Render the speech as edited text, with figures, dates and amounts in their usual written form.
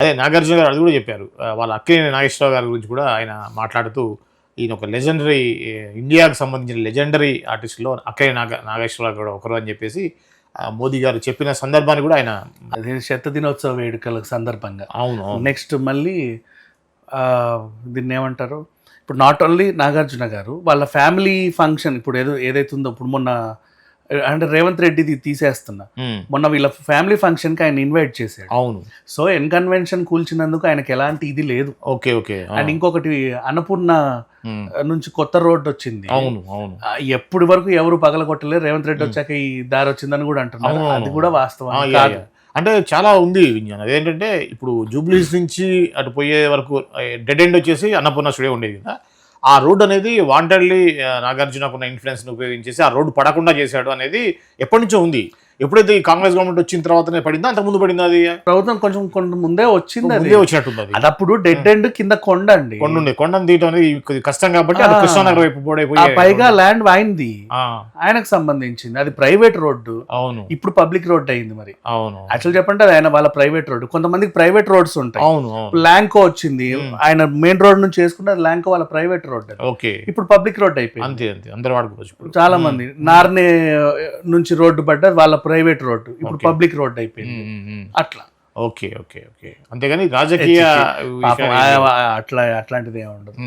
అదే నాగార్జున గారు అది కూడా చెప్పారు. వాళ్ళ అక్కినేని నాగేశ్వరరావు గారి గురించి కూడా ఆయన మాట్లాడుతూ, ఈయన ఒక లెజెండరీ, ఇండియాకి సంబంధించిన లెజెండరీ ఆర్టిస్ట్‌లో అక్కినేని నాగేశ్వరరావు కూడా ఒకరు అని చెప్పేసి మోదీ గారు చెప్పిన సందర్భాన్ని కూడా ఆయన అదే దినోత్సవ వేడుకల సందర్భంగా. అవును. నెక్స్ట్ మళ్ళీ దీన్ని ఏమంటారు, ఇప్పుడు నాట్ ఓన్లీ నాగార్జున గారు వాళ్ళ ఫ్యామిలీ ఫంక్షన్ ఇప్పుడు ఏదైతే ఉందో, ఇప్పుడు మొన్న అంటే రేవంత్ రెడ్డిది తీసేస్తున్నా, మొన్న వీళ్ళ ఫ్యామిలీ ఫంక్షన్కి ఆయన ఇన్వైట్ చేశాడు. అవును. సో కన్వెన్షన్ కూల్చినందుకు ఆయనకి ఎలాంటి ఇది లేదు. Okay okay. అండ్ ఇంకొకటి అన్నపూర్ణ నుంచి కొత్త రోడ్డు వచ్చింది. అవును అవును. ఎప్పటి వరకు ఎవరు పగలగొట్టలేరు, రేవంత్ రెడ్డి వచ్చాక ఈ దారి వచ్చిందని కూడా అంటున్నారు. అది కూడా వాస్తవం కాదు. అంటే చాలా ఉంది విజ్ఞానం. అదేంటంటే ఇప్పుడు జూబ్లీస్ నుంచి అటు పోయే వరకు డెడ్ ఎండ్ వచ్చేసి అన్నపూర్ణ స్టూడియో ఉండేది కదా, ఆ రోడ్ అనేది వాంటెడ్లీ నాగార్జునకున్న ఇన్ఫ్లుయెన్స్ని ఉపయోగించేసి ఆ రోడ్డు పడకుండా చేశాడు అనేది ఎప్పటి నుంచో ఉంది. ఎప్పుడైతే ఈ కాంగ్రెస్ గవర్నమెంట్ వచ్చిన తర్వాతనే పడిందా, అంతకుముందు పడిందా? అది ప్రభుత్వం కొంచెం ముందే వచ్చింది, ముందే వచ్చినట్టుంది. అది అప్పుడు డెడ్ ఎండ్ కింద కొండ అండి, కొండను తీయటం అనేది కష్టం కాబట్టి అది కృష్ణానగర్ వైపు పైగా ల్యాండ్ అయింది, ఆయనకు సంబంధించింది, అది ప్రైవేట్ రోడ్డు. అవును. ఇప్పుడు పబ్లిక్ రోడ్ అయింది. మరి అవును, యాక్చువల్ చెప్పంటే అది ఆయన వాళ్ళ ప్రైవేట్ రోడ్డు. కొంతమందికి ప్రైవేట్ రోడ్స్ ఉంటాయి. అవును. ల్యాంకో వచ్చింది, ఆయన మెయిన్ రోడ్ నుంచి చేసుకుంటే అది ల్యాంకో వాళ్ళ ప్రైవేట్ రోడ్. ఓకే. ఇప్పుడు పబ్లిక్ రోడ్ అయిపోయింది. అంతే అంతే, అందరు వాడుకోవచ్చు. చాలా మంది నార్నే నుంచి రోడ్డు పడ్డ వాళ్ళ ప్రైవేట్ రోడ్డు ఇప్పుడు పబ్లిక్ రోడ్ అయిపోయింది. అట్లా. Okay okay okay. అంతేగాని రాజకీయ అట్లాంటిది ఏమి ఉండదు.